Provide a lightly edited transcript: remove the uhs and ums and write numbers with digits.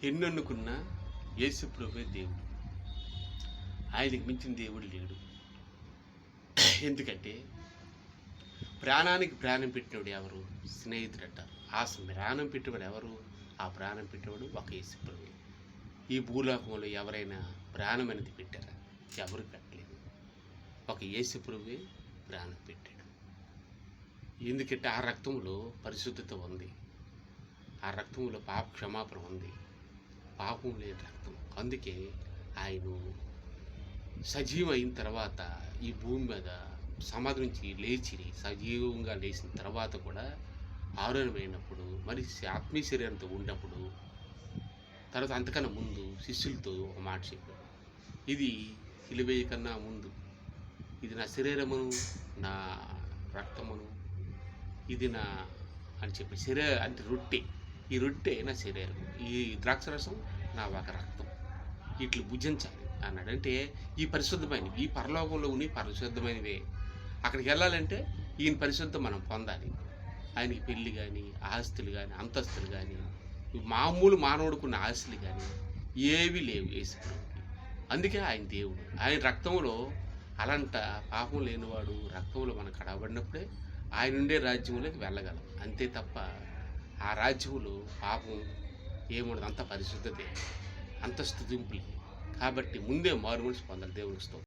ఎన్ననుకున్నా యేసు ప్రభువే దేవుడు. ఆయనకి మించిన దేవుడు లేడు. ఎందుకంటే ప్రాణానికి ప్రాణం పెట్టినవాడు ఎవరు? స్నేహితుడు అంటారు. ఆ ప్రాణం పెట్టేవాడు ఎవరు? ఆ ప్రాణం పెట్టేవాడు ఒక యేసు ప్రభువే. ఈ భూలోకంలో ఎవరైనా ప్రాణం అనేది పెట్టారా? ఎవరు పెట్టలేదు. ఒక యేసు ప్రభువే ప్రాణం పెట్టాడు. ఎందుకంటే ఆ రక్తంలో పరిశుద్ధత ఉంది. ఆ రక్తంలో పాప క్షమాపణ ఉంది. పాపం లేని రక్తం. అందుకే ఆయన సజీవం అయిన తర్వాత ఈ భూమి మీద సమాధి నుంచి లేచి సజీవంగా లేచిన తర్వాత కూడా ఆరోగ్యమైనప్పుడు మరి ఆత్మీయ శరీరంతో ఉన్నప్పుడు తర్వాత అంతకన్నా ముందు శిష్యులతో ఒక మాట చెప్పాడు. ఇది సిలువేయ కన్నా ముందు ఇది నా శరీరమును నా రక్తమును ఇది నా అని చెప్పి అంటే రొట్టె, ఈ రొట్టె నా శరీరం, ఈ ద్రాక్షరసం నా ఒక రక్తం, వీటిని భుజించాలి అన్నాడు. అంటే ఈ పరిశుద్ధమైనవి, ఈ పరలోకంలో ఉని పరిశుద్ధమైనవే. అక్కడికి వెళ్ళాలంటే ఈయన పరిశుద్ధం మనం పొందాలి. ఆయనకి పెళ్ళి కానీ ఆస్తులు కానీ అంతస్తులు కానీ మామూలు మానవుడుకున్న ఆస్తులు కానీ ఏవి లేవు యేసుప్రభుకి. అందుకే ఆయన దేవుడు. ఆయన రక్తంలో అలాంట పాపం లేనివాడు రక్తంలో మనం కడగబడినప్పుడే ఆయన ఉండే రాజ్యంలోకి వెళ్ళగలం. అంతే తప్ప ఆ రాజ్యంలో పాపం ఏముండదు. అంత పరిశుద్ధతే, అంత స్తుతింపులే. కాబట్టి ముందే మారు మనసు పొందాలి. దేవునికి స్తోత్రం.